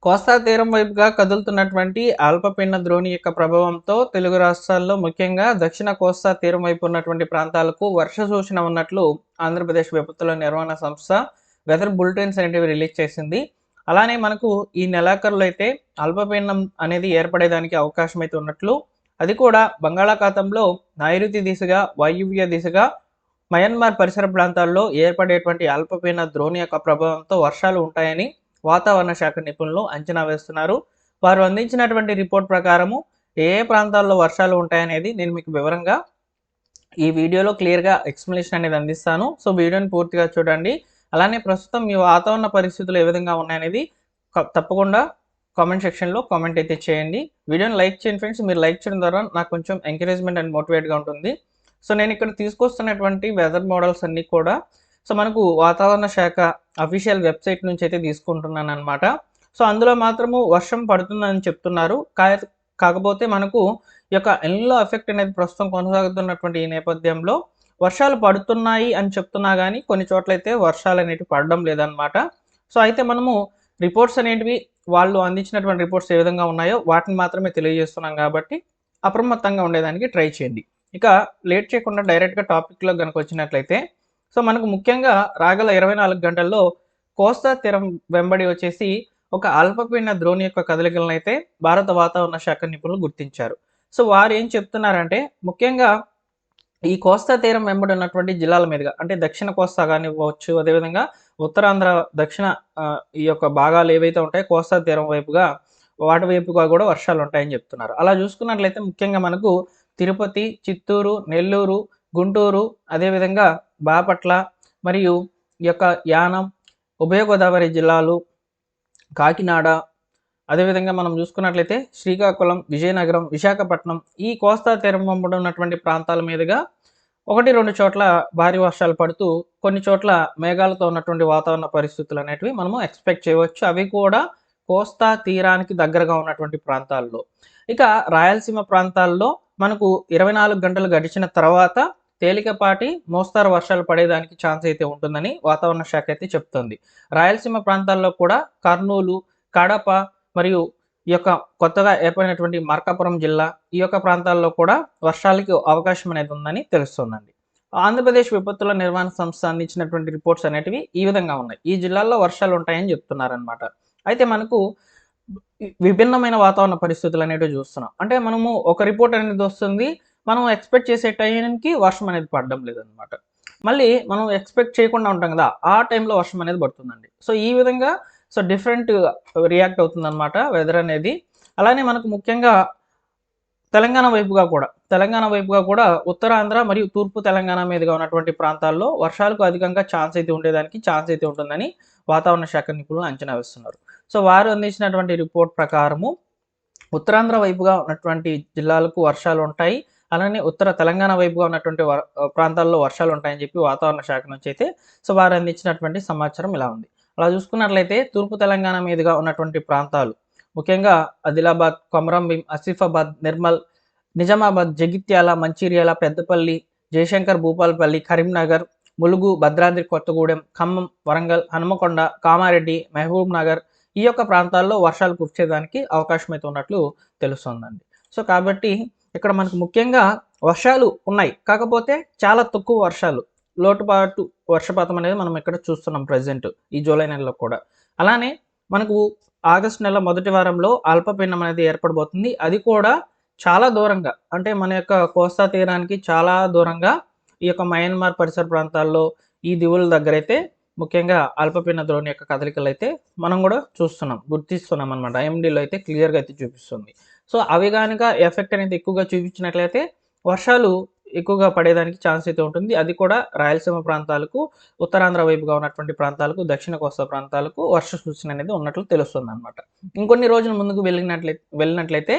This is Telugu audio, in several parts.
కోస్తా తీరం వైపుగా కదులుతున్నటువంటి అల్పపీడన ద్రోణి యొక్క ప్రభావంతో తెలుగు రాష్ట్రాల్లో ముఖ్యంగా దక్షిణ కోస్తా తీరం వైపు ఉన్నటువంటి ప్రాంతాలకు వర్ష సూచన ఉన్నట్లు ఆంధ్రప్రదేశ్ విపత్తుల నిర్వహణ సంస్థ వెదర్ బులెటిన్స్ అనేటివి రిలీజ్ చేసింది. అలానే మనకు ఈ నెలాఖరులో అయితే అల్పపీడనం అనేది ఏర్పడేదానికి అవకాశం అయితే ఉన్నట్లు, అది కూడా బంగాళాఖాతంలో నైరుతి దిశగా వాయువ్య దిశగా మయన్మార్ పరిసర ప్రాంతాల్లో ఏర్పడేటువంటి అల్పపీడన ద్రోణి యొక్క ప్రభావంతో వర్షాలు ఉంటాయని వాతావరణ శాఖ నిపుణులు అంచనా వేస్తున్నారు. వారు అందించినటువంటి రిపోర్ట్ ప్రకారము ఏ ఏ ప్రాంతాల్లో వర్షాలు ఉంటాయనేది నేను మీకు వివరంగా ఈ వీడియోలో క్లియర్గా ఎక్స్ప్లెనేషన్ అనేది అందిస్తాను. సో వీడియోని పూర్తిగా చూడండి. అలానే ప్రస్తుతం మీ వాతావరణ పరిస్థితులు ఏ విధంగా ఉన్నాయనేది తప్పకుండా కామెంట్ సెక్షన్లో కామెంట్ అయితే చేయండి. వీడియోని లైక్ చేయండి ఫ్రెండ్స్. మీరు లైక్ చేయడం ద్వారా నాకు కొంచెం ఎంకరేజ్మెంట్ అండ్ మోటివేట్గా ఉంటుంది. సో నేను ఇక్కడ తీసుకొస్తున్నటువంటి వెదర్ మోడల్స్ అన్నీ కూడా మనకు వాతావరణ శాఖ అఫీషియల్ వెబ్సైట్ నుంచి అయితే తీసుకుంటున్నాను అనమాట. సో అందులో మాత్రము వర్షం పడుతుందని చెప్తున్నారు. కాకపోతే మనకు ఈ యొక్క ఎల్నినో ఎఫెక్ట్ అనేది ప్రస్తుతం కొనసాగుతున్నటువంటి ఈ నేపథ్యంలో వర్షాలు పడుతున్నాయి అని చెప్తున్నా కానీ కొన్ని చోట్లయితే వర్షాలు అనేటివి పడడం లేదనమాట. సో అయితే మనము రిపోర్ట్స్ అనేటివి వాళ్ళు అందించినటువంటి రిపోర్ట్స్ ఏ విధంగా ఉన్నాయో వాటిని మాత్రమే తెలియజేస్తున్నాం కాబట్టి అప్రమత్తంగా ఉండేదానికి ట్రై చేయండి. ఇక లేట్ చేయకుండా డైరెక్ట్గా టాపిక్లో కనుక వచ్చినట్లయితే మనకు ముఖ్యంగా రాగల 24 గంటల్లో కోస్తా తీరం వెంబడి వచ్చేసి ఒక అల్పపీడన ద్రోణి యొక్క కదలికలను అయితే భారత వాతావరణ శాఖ నిపుణులు గుర్తించారు. వారు ఏం చెప్తున్నారంటే ముఖ్యంగా ఈ కోస్తా తీరం వెంబడి ఉన్నటువంటి జిల్లాల మీదుగా అంటే దక్షిణ కోస్తా కానివ్వచ్చు, అదేవిధంగా ఉత్తరాంధ్ర దక్షిణ ఈ యొక్క భాగాలు ఏవైతే ఉంటాయో కోస్తా తీరం వైపుగా వాటి వైపుగా కూడా వర్షాలు ఉంటాయని చెప్తున్నారు. అలా చూసుకున్నట్లయితే ముఖ్యంగా మనకు తిరుపతి, చిత్తూరు, నెల్లూరు, గుంటూరు, అదేవిధంగా బాపట్ల మరియు ఈ యొక్క యానం, ఉభయ గోదావరి జిల్లాలు, కాకినాడ, అదేవిధంగా మనం చూసుకున్నట్లయితే శ్రీకాకుళం, విజయనగరం, విశాఖపట్నం ఈ కోస్తా తీరం వెంబడి ఉన్నటువంటి ప్రాంతాల మీదుగా 1-2 చోట్ల భారీ వర్షాలు పడుతూ కొన్ని చోట్ల మేఘాలతో ఉన్నటువంటి వాతావరణ పరిస్థితులు అనేటివి మనము ఎక్స్పెక్ట్ చేయవచ్చు. అవి కూడా కోస్తా తీరానికి దగ్గరగా ఉన్నటువంటి ప్రాంతాల్లో. ఇక రాయలసీమ ప్రాంతాల్లో మనకు 24 గంటలు గడిచిన తర్వాత తేలికపాటి మోస్తారు వర్షాలు పడేదానికి ఛాన్స్ అయితే ఉంటుందని వాతావరణ శాఖ అయితే చెప్తుంది. రాయలసీమ ప్రాంతాల్లో కూడా కర్నూలు, కడప మరియు ఈ యొక్క కొత్తగా ఏర్పడినటువంటి మార్కాపురం జిల్లా ఈ యొక్క ప్రాంతాల్లో కూడా వర్షాలకి అవకాశం అనేది ఉందని తెలుస్తుందండి. ఆంధ్రప్రదేశ్ విపత్తుల నిర్వహణ సంస్థ అందించినటువంటి రిపోర్ట్స్ అనేటివి ఈ విధంగా ఉన్నాయి. ఈ జిల్లాల్లో వర్షాలు ఉంటాయని చెప్తున్నారనమాట. అయితే మనకు విభిన్నమైన వాతావరణ పరిస్థితులు అనేటివి చూస్తున్నాం. అంటే మనము ఒక రిపోర్ట్ అనేది వస్తుంది, మనం ఎక్స్పెక్ట్ చేసే టైంకి వర్షం అనేది పడడం లేదనమాట. మళ్ళీ మనం ఎక్స్పెక్ట్ చేయకుండా ఉంటాం కదా, ఆ టైంలో వర్షం అనేది పడుతుందండి. ఈ విధంగా డిఫరెంట్ రియాక్ట్ అవుతుందన్నమాట వెదర్ అనేది. అలానే మనకు ముఖ్యంగా తెలంగాణ వైపుగా కూడా ఉత్తరాంధ్ర మరియు తూర్పు తెలంగాణ మీదుగా ఉన్నటువంటి ప్రాంతాల్లో వర్షాలకు అధికంగా ఛాన్స్ అయితే ఉంటుందని వాతావరణ శాఖ నిపుణులు అంచనా వేస్తున్నారు. వారు అందించినటువంటి రిపోర్ట్ ప్రకారము ఉత్తరాంధ్ర వైపుగా ఉన్నటువంటి జిల్లాలకు వర్షాలు ఉంటాయి. అలానే ఉత్తర తెలంగాణ వైపుగా ఉన్నటువంటి ప్రాంతాల్లో వర్షాలు ఉంటాయని చెప్పి వాతావరణ శాఖ నుంచి అయితే వారు అందించినటువంటి సమాచారం ఇలా ఉంది. అలా చూసుకున్నట్లయితే తూర్పు తెలంగాణ మీదుగా ఉన్నటువంటి ప్రాంతాలు ముఖ్యంగా ఆదిలాబాద్, కొమరంభీం, ఆసిఫాబాద్, నిర్మల్, నిజామాబాద్, జగిత్యాల, మంచిర్యాల, పెద్దపల్లి, జయశంకర్, భూపాలపల్లి, కరీంనగర్, ములుగు, భద్రాద్రి కొత్తగూడెం, ఖమ్మం, వరంగల్, హనుమకొండ, కామారెడ్డి, మహబూబ్ నగర్ ఈ యొక్క ప్రాంతాల్లో వర్షాలు కురిసేదానికి అవకాశం అయితే ఉన్నట్లు తెలుస్తుందండి. కాబట్టి ఇక్కడ మనకు ముఖ్యంగా వర్షాలు ఉన్నాయి, కాకపోతే చాలా తక్కువ వర్షాలు, లోటుపాటు వర్షపాతం అనేది మనం ఇక్కడ చూస్తున్నాం ప్రజెంట్ ఈ జూలై నెలలో కూడా. అలానే మనకు ఆగస్టు నెల మొదటి వారంలో అల్పపీడనం అనేది ఏర్పడబోతుంది. అది కూడా చాలా దూరంగా, అంటే మన యొక్క కోస్తా తీరానికి చాలా దూరంగా ఈ యొక్క మయన్మార్ పరిసర ప్రాంతాల్లో ఈ దివుల దగ్గర అయితే ముఖ్యంగా అల్పపీడన ద్రోణి యొక్క కదలికలు అయితే మనం కూడా గుర్తిస్తున్నాం అనమాట. ఐఎండీలో అయితే క్లియర్గా అయితే చూపిస్తుంది. అవి కనుక ఎఫెక్ట్ అనేది ఎక్కువగా చూపించినట్లయితే వర్షాలు ఎక్కువగా పడేదానికి ఛాన్స్ అయితే ఉంటుంది. అది కూడా రాయలసీమ ప్రాంతాలకు, ఉత్తరాంధ్ర వైపుగా ఉన్నటువంటి ప్రాంతాలకు, దక్షిణ కోస్తా ప్రాంతాలకు వర్ష సూచన అనేది ఉన్నట్లు తెలుస్తుంది అనమాట. ఇంకొన్ని రోజుల ముందుకు వెళ్ళినట్లయితే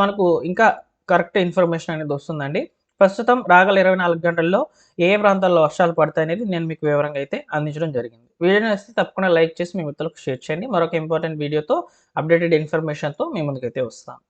మనకు ఇంకా కరెక్ట్ ఇన్ఫర్మేషన్ అనేది వస్తుందండి. ప్రస్తుతం రాగల 24 గంటల్లో ఏ ప్రాంతాల్లో వర్షాలు పడతాయి అనేది నేను మీకు వివరంగా అయితే అందించడం జరిగింది. వీడియోని వస్తే తప్పకుండా లైక్ చేసి మీ మిత్రులకు షేర్ చేయండి. మరొక ఇంపార్టెంట్ వీడియోతో అప్డేటెడ్ ఇన్ఫర్మేషన్తో మీ ముందుకైతే వస్తాను.